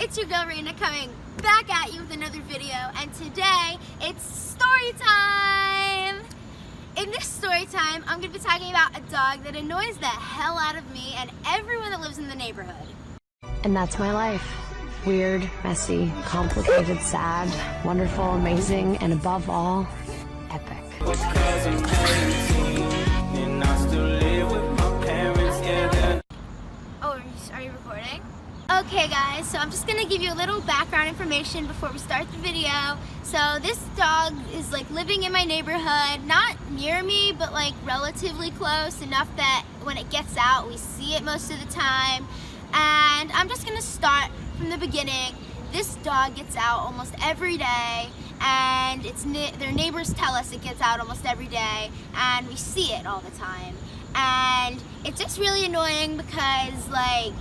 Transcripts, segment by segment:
It's your girl Rayna coming back at you with another video, and today it's story time! In this story time, I'm going to be talking about a dog that annoys the hell out of me and everyone that lives in the neighborhood. And that's my life. Weird, messy, complicated, sad, wonderful, amazing, and above all, epic. Oh, are you recording? Okay guys, so I'm just gonna give you a little background information before we start the video. So this dog is like living in my neighborhood, not near me, but like relatively close, enough that when it gets out, we see it most of the time. And I'm just gonna start from the beginning. This dog gets out almost every day, and their neighbors tell us it gets out almost every day, and we see it all the time. And it's just really annoying because like,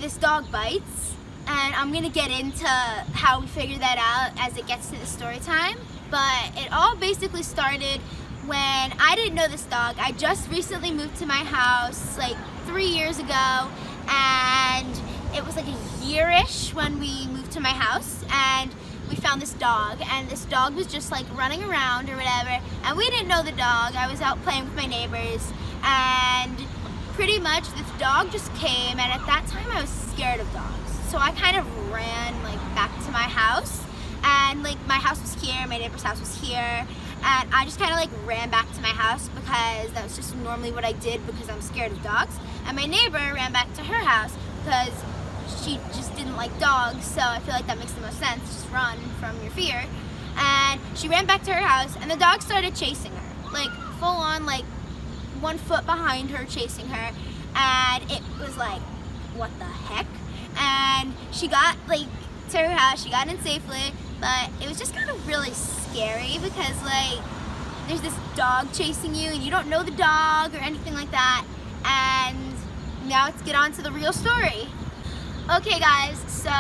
this dog bites, and I'm gonna get into how we figure that out as it gets to the story time. But it all basically started when I didn't know this dog. I just recently moved to my house like 3 years ago, and it was like a year-ish when we moved to my house, and we found this dog, and this dog was just like running around or whatever, and we didn't know the dog. I was out playing with my neighbors, and pretty much this dog just came, and at that time I was scared of dogs. So I kind of ran like back to my house, and like my house was here, my neighbor's house was here, and I just kind of like ran back to my house because that was just normally what I did because I'm scared of dogs. And my neighbor ran back to her house because she just didn't like dogs, so I feel like that makes the most sense, just run from your fear. And she ran back to her house, and the dog started chasing her, like full on, like 1 foot behind her, chasing her. And it was like, what the heck? And she got like to her house, she got in safely, but it was just kind of really scary because like there's this dog chasing you and you don't know the dog or anything like that. And now let's get on to the real story. Okay guys, so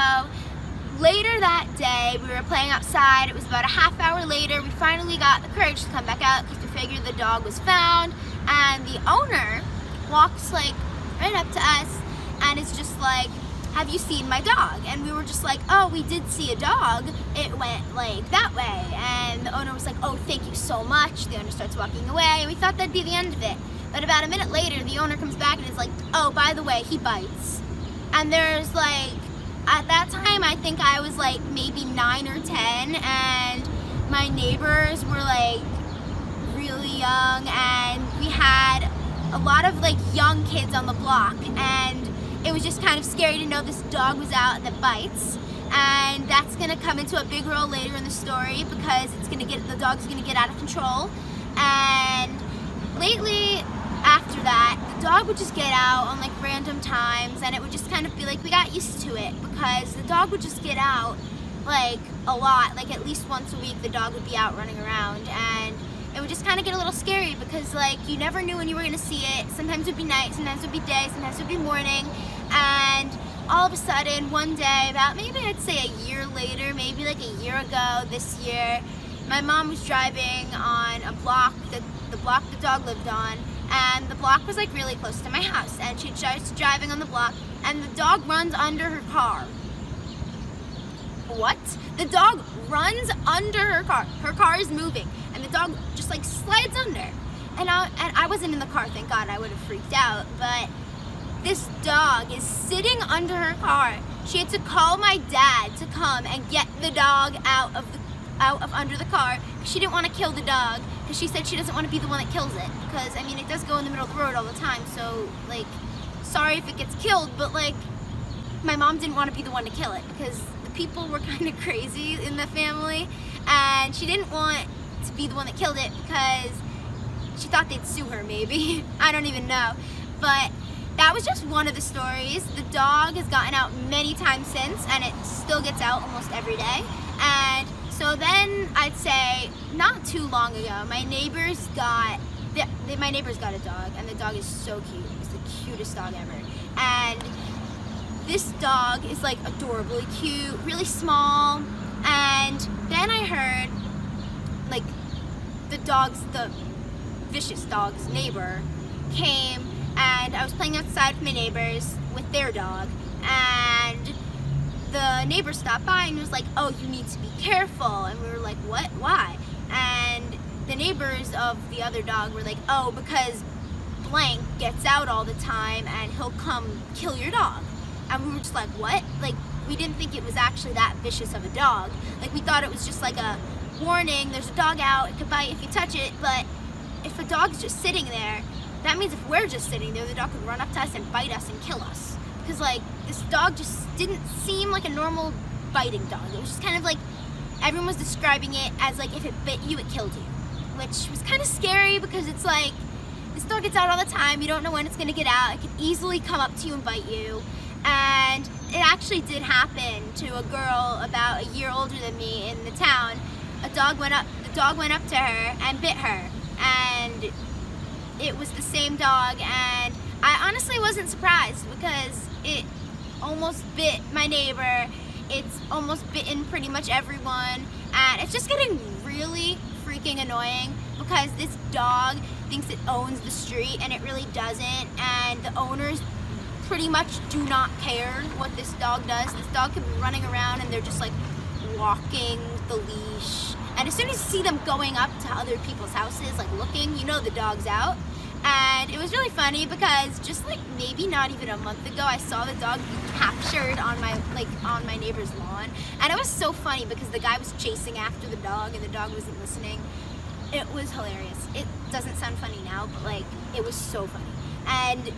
later that day we were playing outside. It was about a half hour later. We finally got the courage to come back out because we figured the dog was found. And the owner walks like right up to us and is just like, have you seen my dog? And we were just like, oh, we did see a dog. It went like that way. And the owner was like, oh, thank you so much. The owner starts walking away, and we thought that'd be the end of it. But about a minute later, the owner comes back and is like, oh, by the way, he bites. And there's like, at that time, I think I was like maybe 9 or 10, and my neighbors were like really young, and we had a lot of like young kids on the block, and it was just kind of scary to know this dog was out that bites. And that's gonna come into a big role later in the story because the dog's gonna get out of control. And lately, after that, the dog would just get out on like random times, and it would just kind of be like, we got used to it because the dog would just get out like a lot, like at least once a week the dog would be out running around, and it would just kind of get a little scary because like you never knew when you were gonna see it. Sometimes it would be night, sometimes it would be day, sometimes it would be morning. And all of a sudden one day, about maybe I'd say a year later, maybe like a year ago this year, my mom was driving on a block, the block the dog lived on, and the block was like really close to my house, and she starts driving on the block, and the dog runs under her car. What? The dog runs under her car. Her car is moving, and the dog just like slides under. And I wasn't in the car, thank God, I would have freaked out, but this dog is sitting under her car. She had to call my dad to come and get the dog out of under the car. She didn't want to kill the dog because she said she doesn't want to be the one that kills it, because I mean it does go in the middle of the road all the time, so like sorry if it gets killed, but like my mom didn't want to be the one to kill it because the people were kind of crazy in the family, and she didn't want to be the one that killed it because she thought they'd sue her maybe. I don't even know. But that was just one of the stories. The dog has gotten out many times since, and it still gets out almost every day. And so then I'd say not too long ago, my neighbors got a dog, and the dog is so cute. It's the cutest dog ever. And this dog is like adorably cute, really small. And then I heard like the vicious dog's neighbor came, and I was playing outside with my neighbors with their dog, and neighbor stopped by and was like, oh, you need to be careful. And we were like, what? Why? And the neighbors of the other dog were like, oh, because blank gets out all the time and he'll come kill your dog. And we were just like, what? Like, we didn't think it was actually that vicious of a dog. Like, we thought it was just like a warning, there's a dog out, it could bite if you touch it. But if a dog's just sitting there, that means if we're just sitting there, the dog could run up to us and bite us and kill us. Because, like, this dog just didn't seem like a normal biting dog. It was just kind of like, everyone was describing it as like, if it bit you, it killed you. Which was kind of scary because it's like, this dog gets out all the time, you don't know when it's going to get out, it could easily come up to you and bite you. And it actually did happen to a girl about a year older than me in the town. The dog went up to her and bit her. And it was the same dog, and I honestly wasn't surprised because it almost bit my neighbor. It's almost bitten pretty much everyone, and it's just getting really freaking annoying because this dog thinks it owns the street and it really doesn't, and the owners pretty much do not care what this dog does. This dog could be running around and they're just like walking the leash, and as soon as you see them going up to other people's houses, like looking, you know the dog's out. And it was really funny because just like maybe not even a month ago, I saw the dog be captured on my neighbor's lawn, and it was so funny because the guy was chasing after the dog and the dog wasn't listening. It was hilarious. It doesn't sound funny now, but like it was so funny. And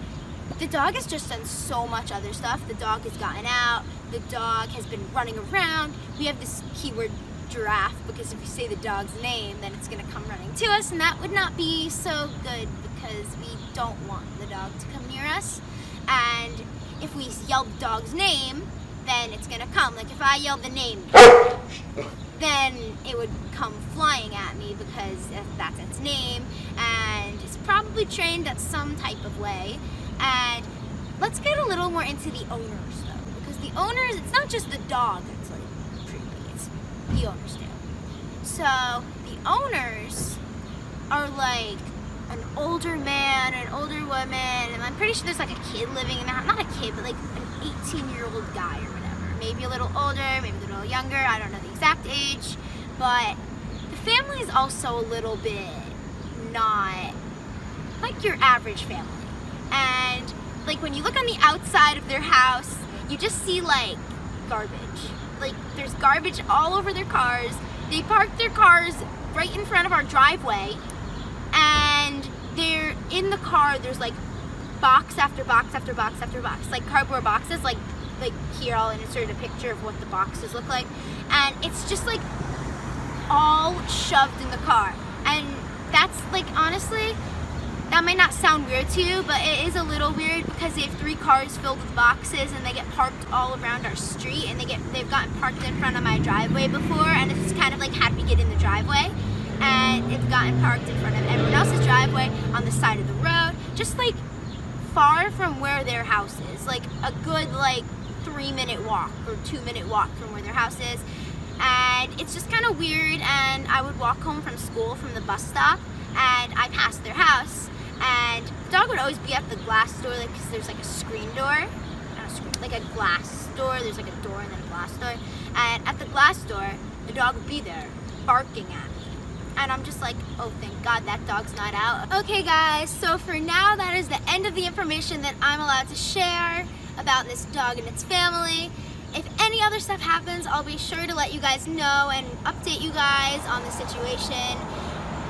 the dog has just done so much other stuff. The dog has gotten out. The dog has been running around. We have this keyword giraffe because if you say the dog's name, then it's gonna come running to us, and that would not be so good because we don't want the dog to come near us. And if we yell the dog's name, then it's gonna come. Like if I yell the name, then it would come flying at me because that's its name, and it's probably trained at some type of way. And let's get a little more into the owners though, because the owners, it's not just the dog that's like creepy, it's the owners too. So the owners are like an older man, an older woman, and I'm pretty sure there's like a kid living in the house. Not a kid, but like an 18-year-old guy or whatever. Maybe a little older, maybe a little younger, I don't know the exact age. But the family is also a little bit not like your average family. And like when you look on the outside of their house, you just see like garbage. Like there's garbage all over their cars. They park their cars right in front of our driveway, and they're in the car, there's like box after box after box after box, like cardboard boxes, like here I'll insert a picture of what the boxes look like, and it's just like all shoved in the car. And that's like, honestly, that might not sound weird to you, but it is a little weird because they have 3 cars filled with boxes and they get parked all around our street, and they've gotten parked in front of my driveway before, and it's kind of like how do we get in the driveway, and it's gotten parked in front of everyone else's driveway on the side of the road, just like far from where their house is, like a good like 3-minute walk or 2-minute walk from where their house is. And it's just kind of weird. And I would walk home from school from the bus stop, and I passed their house, and the dog would always be at the glass door, like, because there's like a screen door, not a screen, like a glass door, there's like a door and then a glass door, and at the glass door the dog would be there barking at me, and I'm just like, oh thank God that dog's not out. Okay guys, so for now that is the end of the information that I'm allowed to share about this dog and its family. If any other stuff happens, I'll be sure to let you guys know and update you guys on the situation.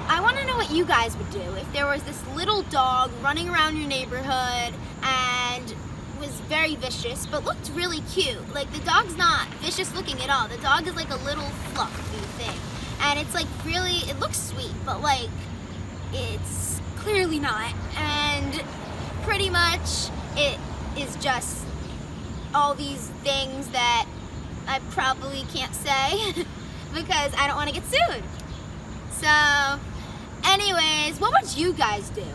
I want to know what you guys would do if there was this little dog running around your neighborhood and was very vicious but looked really cute. Like the dog's not vicious looking at all. The dog is like a little fluffy thing. And it's like really, it looks sweet, but like it's clearly not. And pretty much it is just all these things that I probably can't say because I don't want to get sued. So anyways, what would you guys do?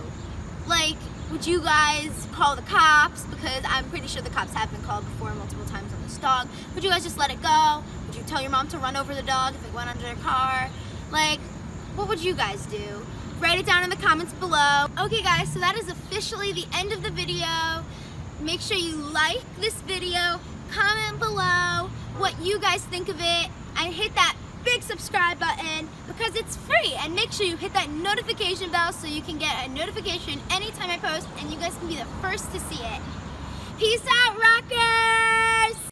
Like, would you guys call the cops? Because I'm pretty sure the cops have been called before multiple times on this dog. Would you guys just let it go? Would you tell your mom to run over the dog if it went under a car? Like, what would you guys do? Write it down in the comments below. Okay guys, so that is officially the end of the video. Make sure you like this video, comment below what you guys think of it, and hit that big subscribe button because it's free, and make sure you hit that notification bell so you can get a notification anytime I post and you guys can be the first to see it. Peace out, Rockin'!